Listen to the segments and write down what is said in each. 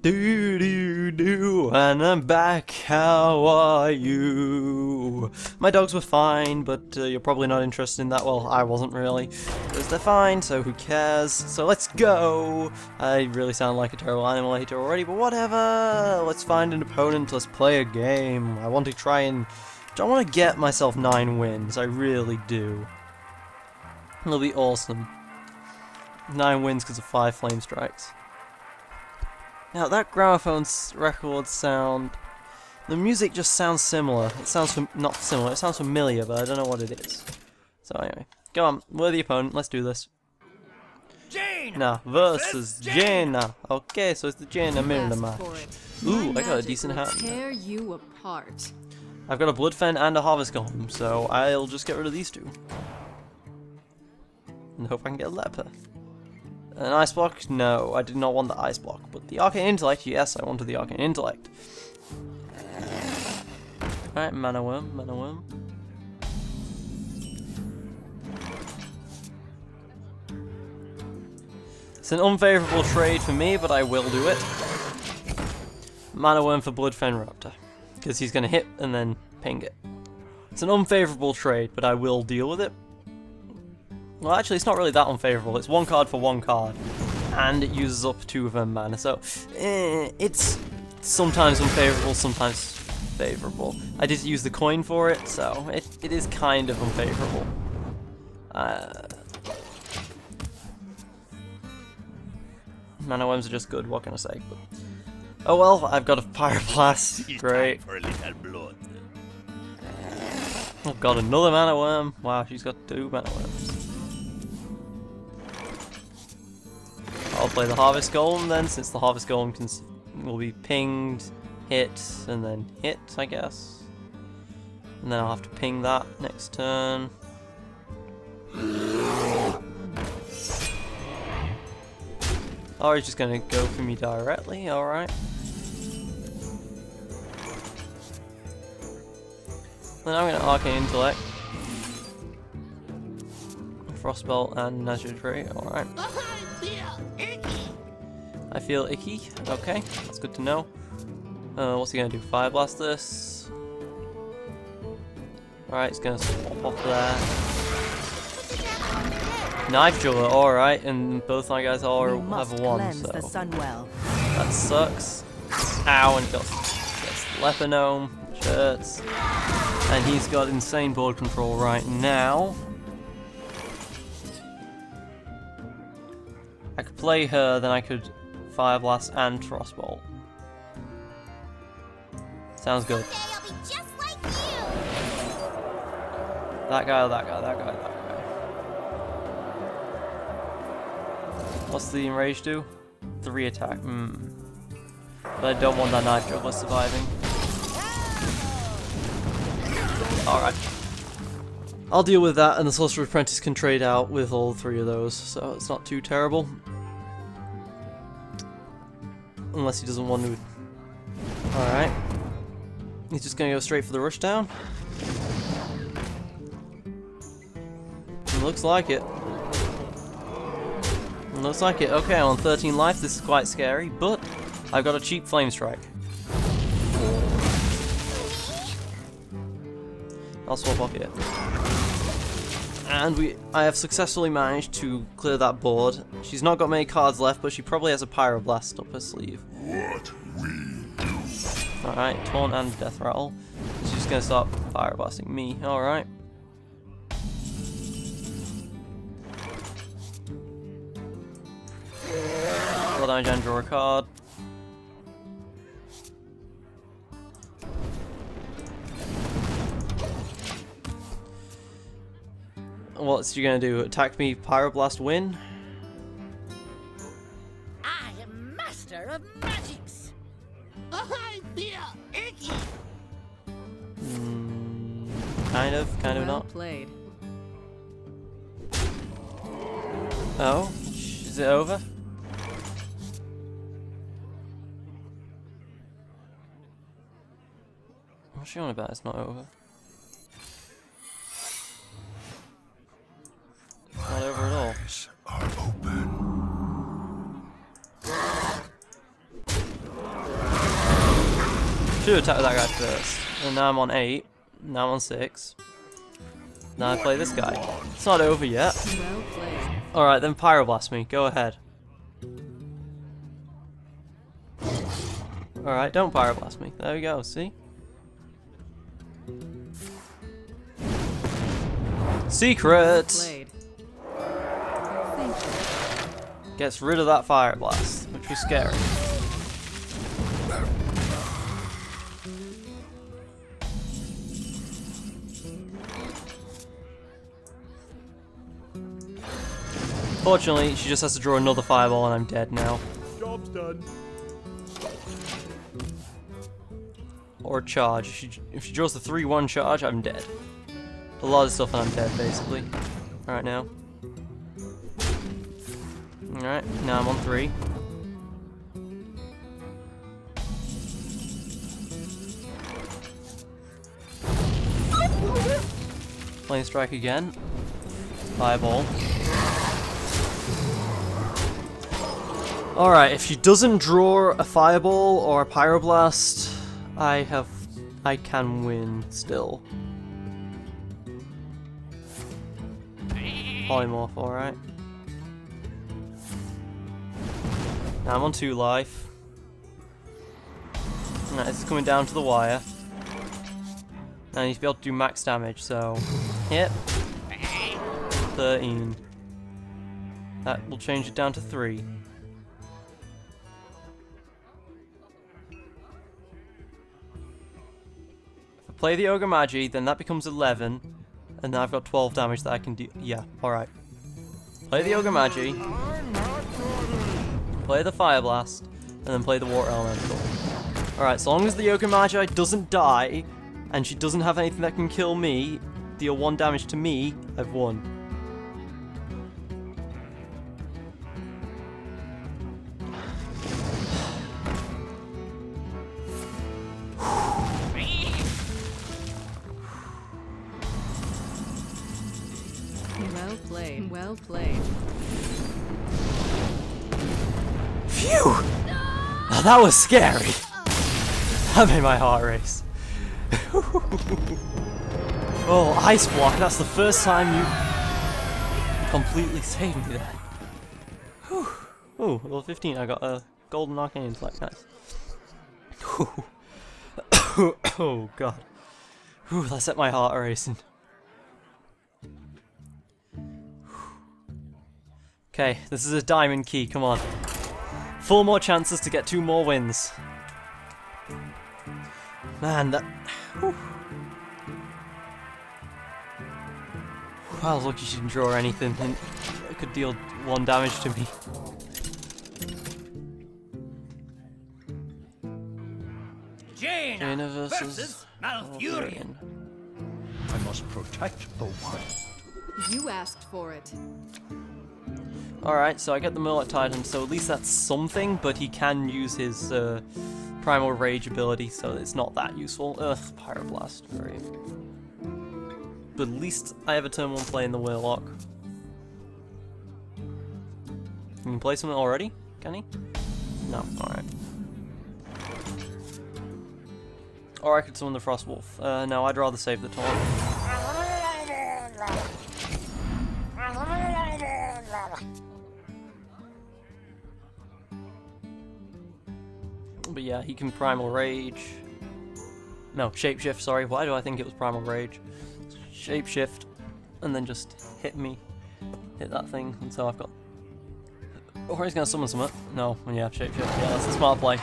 Do do do, and I'm back. How are you? My dogs were fine, but you're probably not interested in that. Well, I wasn't really, because they're fine. So who cares? So let's go. I really sound like a terrible animal hater already, but whatever. Let's find an opponent. Let's play a game. I want to try and. I want to get myself 9 wins. I really do. It'll be awesome. 9 wins because of 5 flame strikes. Now that gramophone record sound, the music just sounds similar. It sounds not similar, it sounds familiar, but I don't know what it is. So anyway, go on, we're the opponent, let's do this. Jaina versus Jaina. Okay, so it's the Jaina Mirror match. Ooh, I got a decent hand. Tear you apart. I've got a Bloodfen and a Harvest Golem, so I'll just get rid of these two. And hope I can get a Leper. An Ice Block? No, I did not want the Ice Block. But the Arcane Intellect? Yes, I wanted the Arcane Intellect. Alright, Mana Worm, Mana Worm. It's an unfavourable trade for me, but I will do it. Mana Worm for Bloodfen Raptor. Because he's going to hit and then ping it. It's an unfavourable trade, but I will deal with it. Well, actually, it's not really that unfavourable. It's 1 card for 1 card, and it uses up 2 of them mana. So, it's sometimes unfavourable, sometimes favourable. I did use the coin for it, so it is kind of unfavourable. Mana worms are just good. What can I say? But, oh well, I've got a Pyroblast. Great. I've got another mana worm. Wow, she's got 2 mana worms. I'll play the Harvest Golem then, since the Harvest Golem will be pinged, hit, and then hit, I guess. And then I'll have to ping that next turn. Oh, he's just gonna go for me directly, alright. Then I'm gonna Arcane Intellect. Frostbolt and Nazir Tree, alright. I feel icky. Okay, that's good to know. What's he gonna do? Fire Blast this. Alright, he's gonna swap off there. Knife Driller, alright, and both my guys all have a 1, so that sucks. Ow, and gets Leper Gnome, which hurts. And he's got insane board control right now. I could play her, then I could Fire Blast and Frostbolt. Sounds good. Someday I'll be just like you. That guy, that guy, that guy, that guy. What's the Enrage do? 3 attack. But I don't want that Knife Dribbler surviving. Alright. I'll deal with that, and the Sorcerer's Apprentice can trade out with all 3 of those, so it's not too terrible. Unless he doesn't want to. Alright. He's just gonna go straight for the rushdown. Looks like it. Looks like it. Okay, I'm on 13 life. This is quite scary, but I've got a cheap Flame Strike. I'll swap off here. And I have successfully managed to clear that board. She's not got many cards left, but she probably has a Pyroblast up her sleeve. What we do. Alright, Taunt and Death Rattle. She's just gonna start Pyroblasting me. Alright. Blood damage and draw a card. What's she gonna do? Attack me, Pyroblast, win? I am master of magics. I feel icky. Kind of Well not. played. Oh, is it over? What's she on about? It's not over. It's not over at all. Eyes are open. Should have attacked that guy first. And now I'm on 8. Now I'm on 6. Now I play this guy. It's not over yet. Well played. Alright, then Pyroblast me. Go ahead. Alright, don't Pyroblast me. There we go, see? Secret! Played. Thank you. Gets rid of that Fire Blast, which was scary. Fortunately, she just has to draw another Fireball and I'm dead now. Job's done. Or a charge. If she draws the 3-1 charge, I'm dead. A lot of stuff and I'm dead, basically. Alright now. Alright, now I'm on 3. Flame Strike again. Fireball. Alright, if she doesn't draw a Fireball or a Pyroblast, I can win still. Polymorph, alright. Now I'm on 2 life. Alright, this is coming down to the wire. Now I need to be able to do max damage, so hit. 13. That will change it down to 3. Play the Ogre Magi, then that becomes 11, and now I've got 12 damage that I can do. Yeah, alright. Play the Ogre Magi, play the Fire Blast, and then play the Water Elemental. Alright, so long as the Ogre Magi doesn't die, and she doesn't have anything that can kill me, deal 1 damage to me, I've won. Well played. Well played. Phew! Now that was scary. That made my heart race. Oh, Ice Block, that's the first time you completely saved me there. Whew. Ooh, level 15, I got a golden arcane intellect, nice. Oh god. Whew, that set my heart racing. Okay, this is a diamond key, come on. 4 more chances to get 2 more wins. Man, that... Whew. I was lucky she didn't draw anything, and it could deal 1 damage to me. Jaina versus Malfurion. I must protect the wild. You asked for it. Alright, so I get the Murloc Titan, so at least that's something, but he can use his Primal Rage ability, so it's not that useful. Ugh, Pyroblast, great. But at least I have a turn 1 play in the Warlock. Can you play something already? Can he? No, alright. Or I could summon the Frostwolf. No, I'd rather save the taunt. But yeah, he can Primal Rage. No, Shapeshift, sorry. Why do I think it was Primal Rage? Shapeshift, and then just hit me. Hit that thing, and so I've got... Or he's gonna summon something. No, yeah, Shapeshift. Yeah, that's the smart play.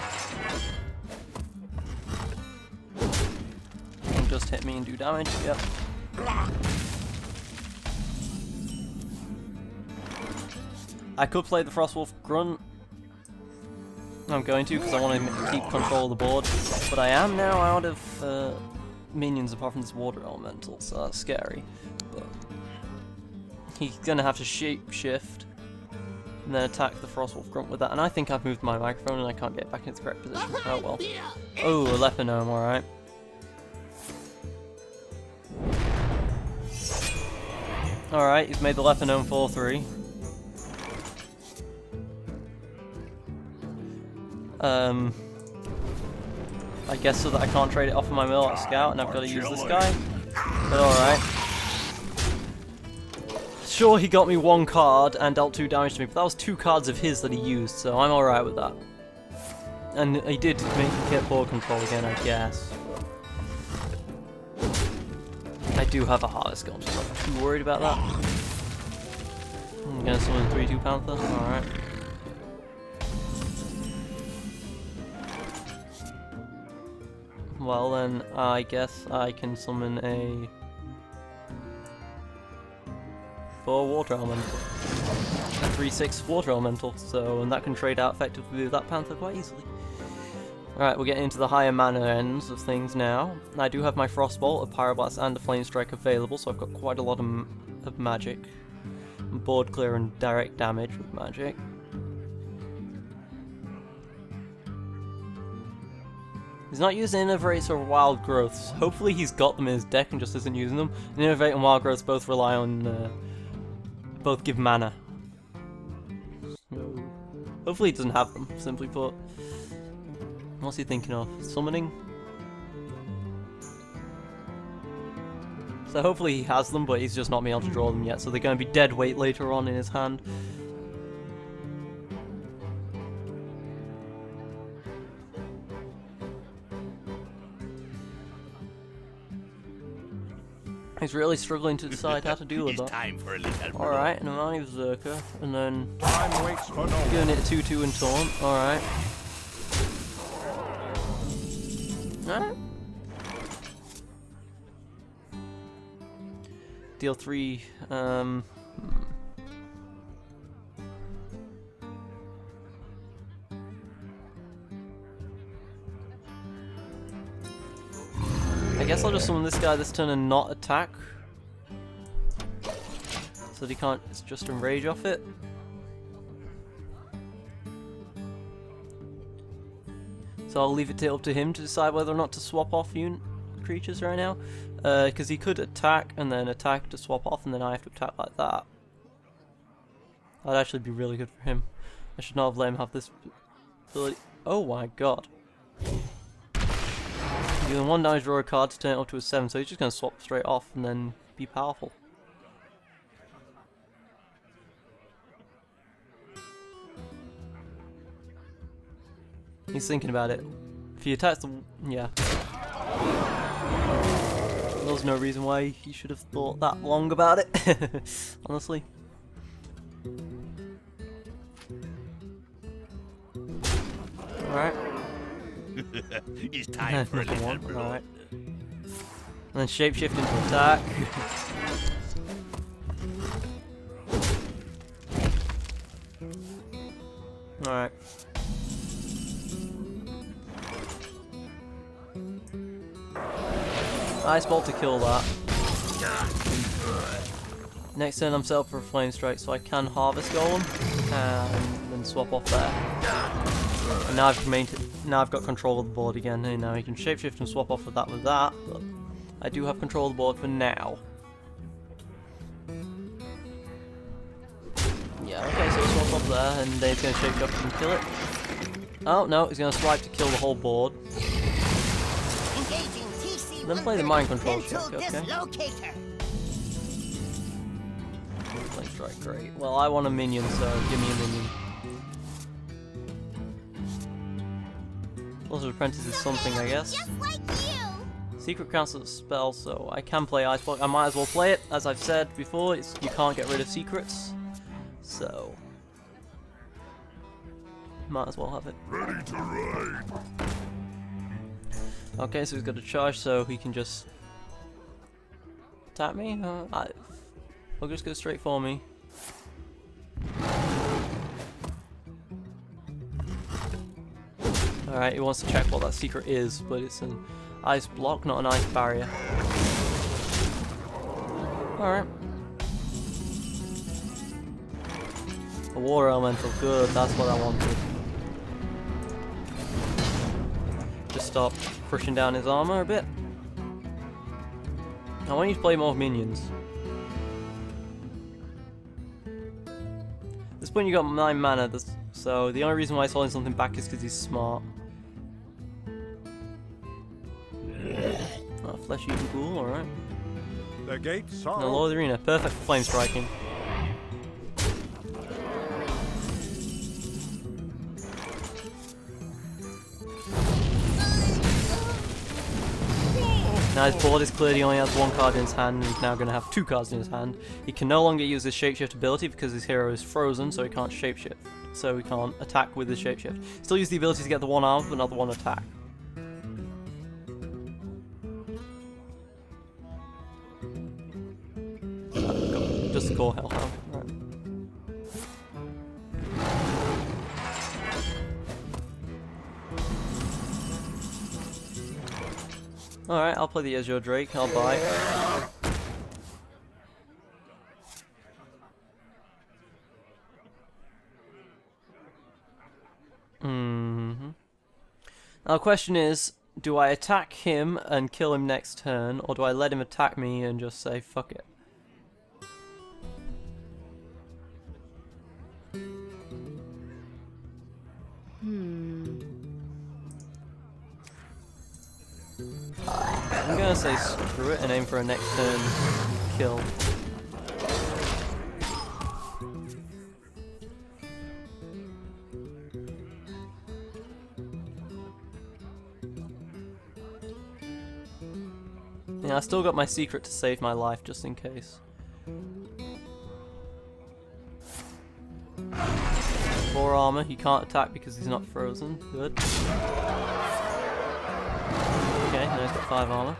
And just hit me and do damage, yep. I could play the Frostwolf Grunt. I'm going to, because I want to keep control of the board. But I am now out of minions apart from this Water Elemental, so that's scary. But he's going to have to shape-shift and then attack the Frostwolf Grunt with that. And I think I've moved my microphone and I can't get back in its correct position. Oh well. Oh, a Lepinome, alright. Alright, he's made the Lepinome 4-3. I guess so that I can't trade it off of my mill scout, and I've got to use this guy. But alright. Sure, he got me 1 card and dealt 2 damage to me, but that was 2 cards of his that he used, so I'm alright with that. And he did make me get board control again, I guess. I do have a Harvest Golem, so I'm not too worried about that. I'm gonna summon 3/2 Panther, alright. Well then, I guess I can summon a 4 Water Elemental. A 3/6 Water Elemental, so, and that can trade out effectively with that Panther quite easily. Alright, we're getting into the higher mana ends of things now. I do have my Frostbolt, a Pyroblast, and a Flame Strike available, so I've got quite a lot of magic. Board clear and direct damage with magic. He's not using Innovates or Wild Growths. Hopefully he's got them in his deck and just isn't using them. And Innovate and Wild Growths both rely on... both give mana. So, hopefully he doesn't have them, simply put. What's he thinking of? Summoning? So hopefully he has them, but he's just not been able to draw them yet, so they're going to be dead weight later on in his hand. He's really struggling to decide how to deal with that. Alright, and a Mani Berserker, and then giving it a 2/2 and taunt. Alright. Alright. Deal 3. I guess I'll just summon this guy this turn and not attack. So that he can't just enrage off it. So I'll leave it up to him to decide whether or not to swap off creatures right now. Because he could attack and then attack to swap off, and then I have to attack like that. That'd actually be really good for him. I should not have let him have this ability. Oh my god. Dealing 1 damage, draw a card to turn it up to a 7, so he's just going to swap straight off and then be powerful. He's thinking about it. If he attacks the... yeah. There's no reason why he should have thought that long about it, honestly. Alright. It's time for a little blood. Alright. And then shapeshift into attack. Alright. Ice Bolt to kill that. Next turn I'm set up for a Flame Strike, so I can Harvest Golem and then swap off there. And now I've got control of the board again. And now he can shapeshift and swap off with that, but I do have control of the board for now. Yeah, okay, so swap off there, and then he's going to shapeshift and kill it. Oh no, he's going to swipe to kill the whole board. Then play the mind control check, okay. Flame Strike, great. Well, I want a minion, so give me a minion. Blizzard Apprentice is something, I guess. Secret cancels a spell, so I can play Ice Block. I might as well play it, as I've said before. You can't get rid of secrets, so might as well have it. Ready to ride. Okay, so he's got a charge, so he can just attack me. He'll just go straight for me. Alright, he wants to check what that secret is, but it's an ice block, not an ice barrier. Alright. A water elemental, good, that's what I wanted. Just stop pushing down his armor a bit. I want you to play more minions. At this point you got 9 mana, so the only reason why he's holding something back is because he's smart. Flesh-eating ghoul, alright. The gates Now are lower the arena. Perfect for flame striking. Now his board is cleared, he only has one card in his hand, and he's now going to have 2 cards in his hand. He can no longer use his shapeshift ability because his hero is frozen, so he can't shapeshift. So he can't attack with his shapeshift. Still use the ability to get the 1 arm, but not the 1 attack. Just the core hellhound. Right. Alright, I'll play the Azure Drake, I'll buy. Now the question is, do I attack him and kill him next turn, or do I let him attack me and just say fuck it? I'm gonna say screw it and aim for a next turn kill. Yeah, I still got my secret to save my life just in case. 4 armor, he can't attack because he's not frozen. Good. Okay, now he's got 5 armor.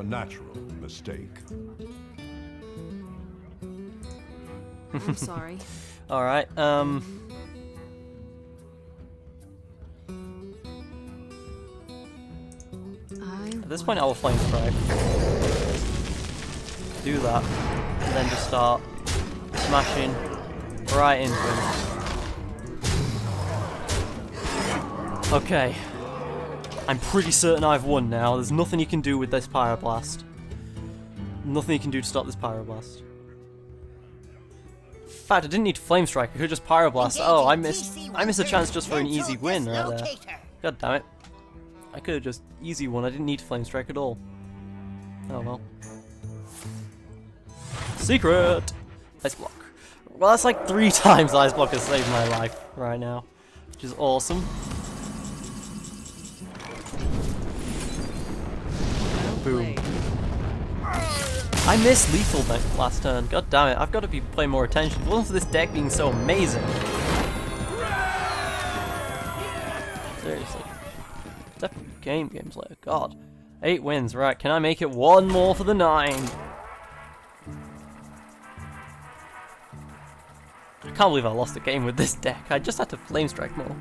a natural mistake. I'm sorry. Alright, at this point I will flame strike. Do that, and then just start smashing right into him. Okay. I'm pretty certain I've won now. There's nothing you can do with this Pyroblast. Nothing you can do to stop this Pyroblast. In fact, I didn't need to Flame Strike, I could just Pyroblast. Oh, I missed a chance just for an easy win right there. God damn it. I could have just easy won, I didn't need to Flame Strike at all. Oh well. Secret! Ice Block. Well, that's like 3 times Ice Block has saved my life right now. Which is awesome. Boom. I missed lethal last turn. God damn it, I've got to be paying more attention. If it wasn't for this deck being so amazing. Seriously. Definitely Game Slayer. God. 8 wins, right. Can I make it 1 more for the 9? I can't believe I lost a game with this deck. I just had to Flame Strike more.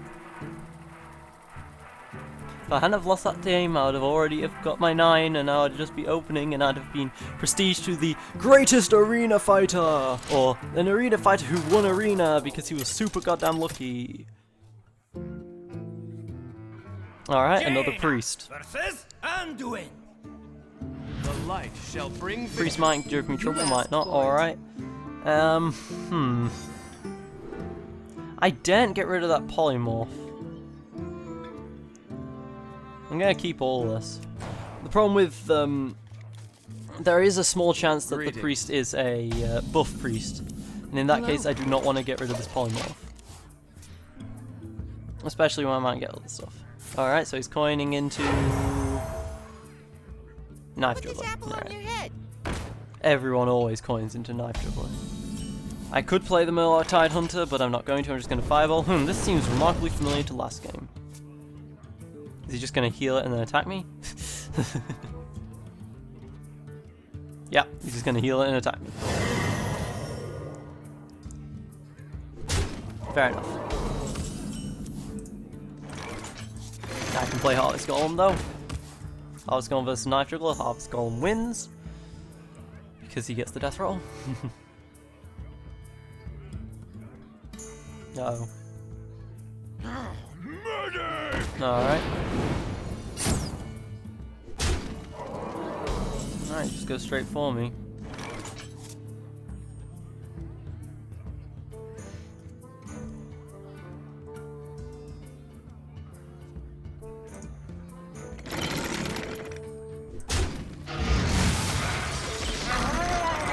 If I hadn't have lost that game, I would have already got my 9, and I would just be opening, and I'd have been prestige to the greatest arena fighter! Or an arena fighter who won arena because he was super goddamn lucky. Alright, another priest. Versus Anduin. The light shall bring Priest might give me trouble, might not. Alright. I daren't get rid of that polymorph. I'm gonna keep all this. The problem with there is a small chance that the priest is a buff priest, and in that case I do not want to get rid of this polymorph. Especially when I might get other stuff. Alright, so he's coining into Knife Juggler. Right. Everyone always coins into Knife Juggler. I could play the Murloc Tide Hunter, but I'm not going to. I'm just going to Fireball. This seems remarkably familiar to last game. Is he just going to heal it and then attack me? Yeah, he's just going to heal it and attack me. Fair enough. I can play Harvest Golem though. Harvest Golem versus Knife Juggler. Harvest Golem wins. Because he gets the death roll. Uh-oh. Alright. Alright, just go straight for me.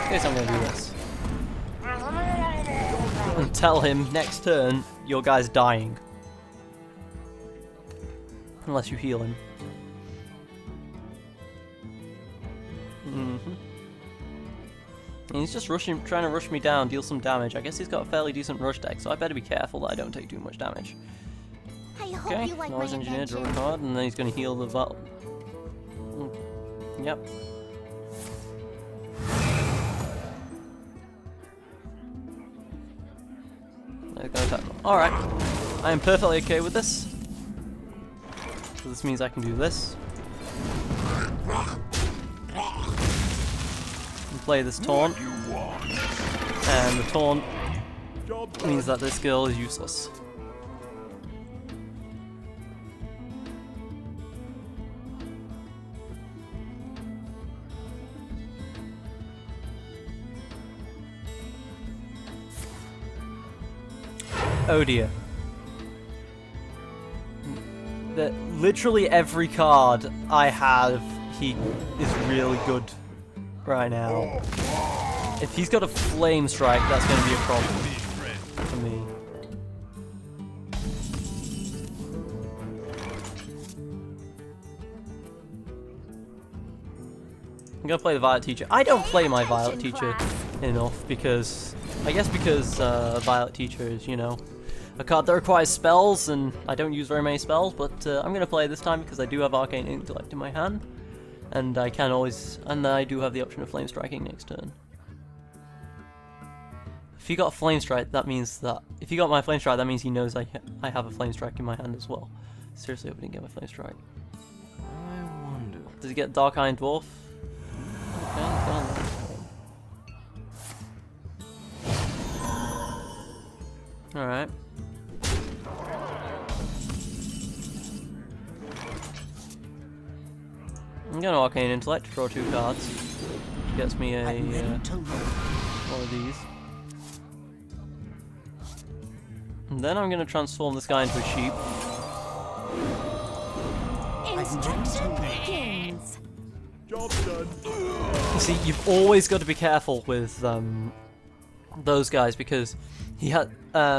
guess I'm gonna do this. And tell him next turn your guy's dying. Unless you heal him. And he's just trying to rush me down, deal some damage. I guess he's got a fairly decent rush deck, so I better be careful that I don't take too much damage. Okay, noise engineer, draw a card, and then he's going to heal the Val. Yep. Alright, I am perfectly okay with this. So this means I can do this. And play this taunt. And the taunt means that this girl is useless. Oh dear. Literally every card I have, he is really good right now. If he's got a Flame Strike, that's going to be a problem for me. I'm going to play the Violet Teacher. I don't play my Violet Teacher enough because... I guess because Violet Teacher is, you know, a card that requires spells, and I don't use very many spells, but I'm going to play this time because I do have Arcane Intellect in my hand, and I can always, and I do have the option of Flame Striking next turn. If he got Flame Strike, that means that, if he got my Flame Strike, that means he knows I have a Flame Strike in my hand as well. Seriously, I hope he didn't get my Flame Strike. I wonder. Does he get Dark Iron Dwarf? Okay, done. Alright. I'm gonna Arcane Intellect, draw 2 cards. Gets me a one of these. And then I'm gonna transform this guy into a sheep. Instruction begins. Job done. You see, you've always got to be careful with those guys because he had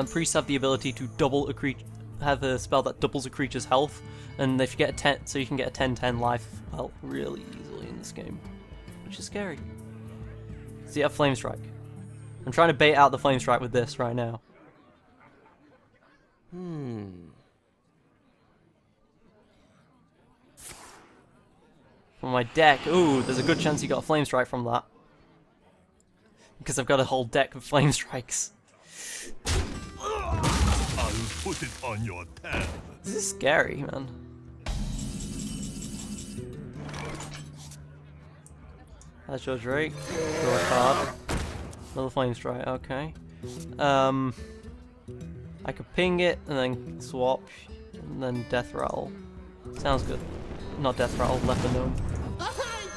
priests have the ability to double a creature, have a spell that doubles a creature's health, and if you get a 10, so you can get a 10/10 life health really easily in this game, which is scary. So you have Flame Strike. I'm trying to bait out the Flame Strike with this right now. From my deck, ooh, there's a good chance you got a Flame Strike from that. Because I've got a whole deck of Flame Strikes. I'll put it on your tab. This is scary, man. That's your Drake. Draw a card. Another Flame Strike, okay. I could ping it and then swap, and then Death Rattle. Sounds good. Not Death Rattle, Leper Gnome.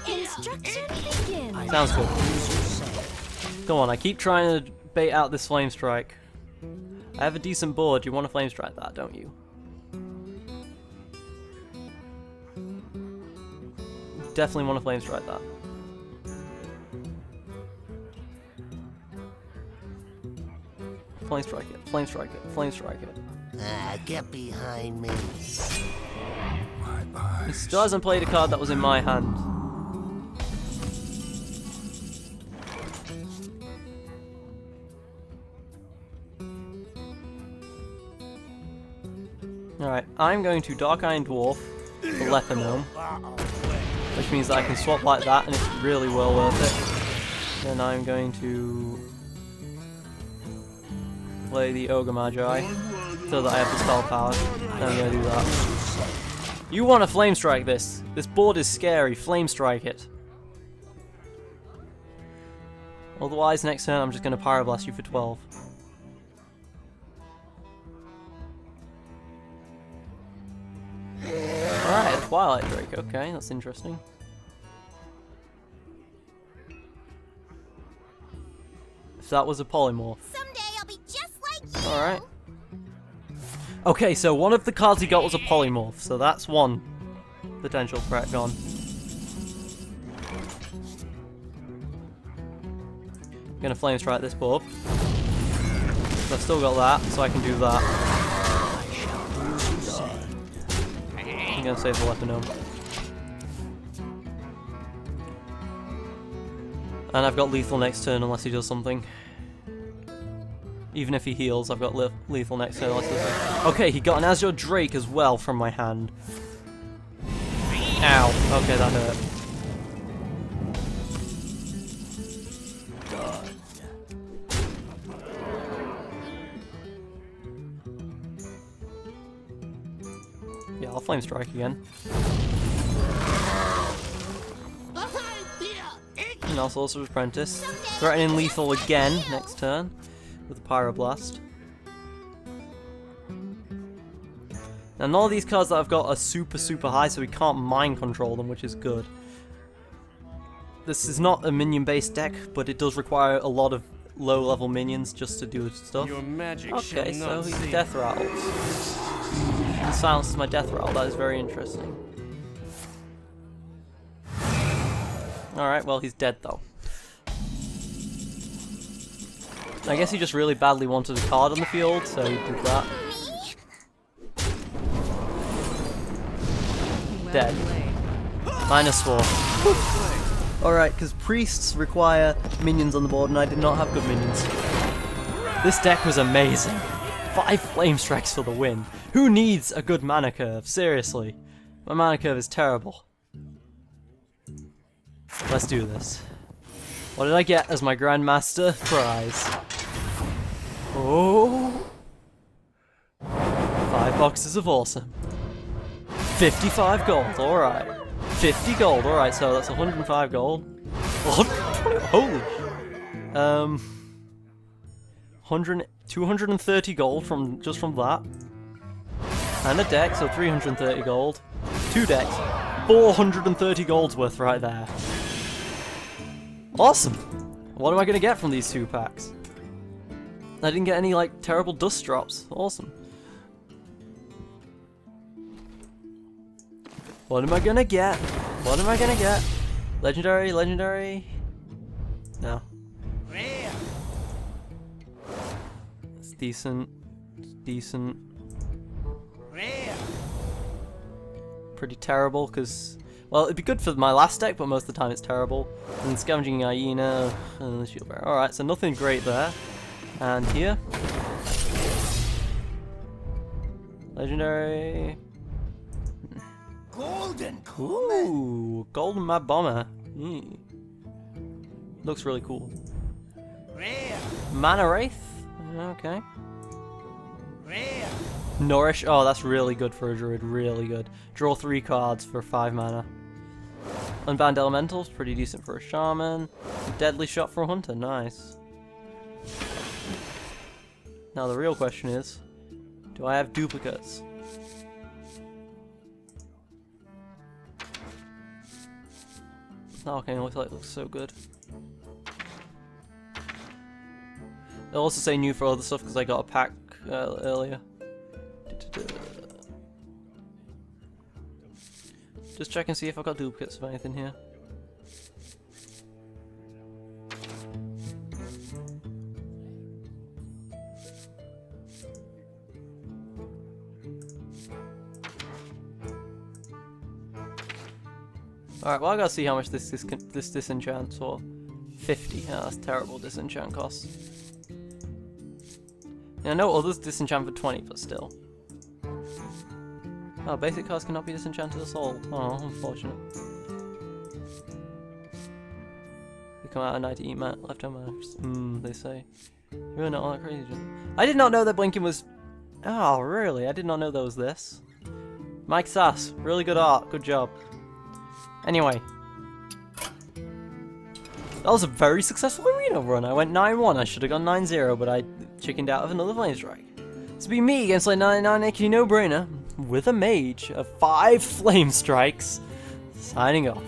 Instruction begins. Sounds good. Come on, I keep trying to bait out this Flame Strike. I have a decent board, you want to Flame Strike that, don't you? Definitely want to Flame Strike that. Flame Strike it, Flame Strike it, Flame Strike it. Get behind me. He still hasn't played a card that was in my hand. Alright, I'm going to Dark Iron Dwarf the Leper Gnome, which means that I can swap like that and it's really well worth it. Then I'm going to play the Ogre Magi so that I have the spell power. Then I'm going to do that. You want to Flame Strike this. This board is scary. Flame Strike it. Otherwise, next turn I'm just going to Pyroblast you for 12. Alright, a Twilight Drake. Okay, that's interesting. If that was a polymorph. Someday I'll be just like you. Alright. Okay, so one of the cards he got was a polymorph, so that's one potential threat gone. gonna flame strike this bulb. So I've still got that, so I can do that. I'm gonna save the weapon gnome. And I've got lethal next turn unless he does something. Even if he heals, I've got lethal next turn unless he does something. Okay, he got an Azure Drake as well from my hand. Ow. Okay, that hurt. Yeah, I'll flame strike again. And also Sorcerer's Apprentice. Threatening lethal again next turn with the Pyroblast. Now none of these cards that I've got are super high, so we can't mind control them, which is good. This is not a minion based deck, but it does require a lot of low level minions just to do stuff. Your magic Okay, shall so not he's cease. death rattles. He silences my death rattle, that is very interesting. Alright, well he's dead though. I guess he just really badly wanted a card on the field, so he did that. Dead. -4. Alright, because priests require minions on the board and I did not have good minions. This deck was amazing. 5 flame strikes for the win. Who needs a good mana curve? Seriously. My mana curve is terrible. Let's do this. What did I get as my Grandmaster prize? Oh! 5 boxes of awesome. 55 gold, alright. 50 gold, alright, so that's 105 gold. 120, holy! 230 gold just from that. And a deck, so 330 gold. 2 decks. 430 gold's worth right there. Awesome! What am I gonna get from these 2 packs? I didn't get any, like, terrible dust drops. Awesome. What am I gonna get? What am I gonna get? Legendary, legendary? No. It's decent. It's decent. Pretty terrible, because... Well, it'd be good for my last deck, but most of the time it's terrible. And Scavenging Hyena, and the Shield Bearer. Alright, so nothing great there. And here. Legendary. Golden Ooh, Golden Mad Bomber. Looks really cool. Mana Wraith. Okay. Nourish. Oh, that's really good for a druid. Really good. Draw 3 cards for 5 mana. Unbound Elementals. Pretty decent for a shaman. Deadly Shot for a hunter. Nice. Now the real question is, do I have duplicates? Oh, okay, it looks like it looks so good. It'll also say new for other stuff because I got a pack earlier. Just check and see if I've got duplicates of anything here. Alright, well I gotta see how much this disenchants for. 50. Oh, that's terrible disenchant cost. Yeah, I know others disenchant for 20, but still. Oh, basic cards cannot be disenchanted at all. Oh, unfortunate. They come out at night to eat leftover mana. They say. Really not all that crazy. I did not know that blinking was... Oh, really? I did not know there was this. Mike Sass, really good art. Good job. Anyway. That was a very successful arena run. I went 9-1. I should have gone 9-0, but I chickened out of another flame strike. It's be me against like 99 AQ NooBrainer with a mage of 5 flame strikes. Signing off.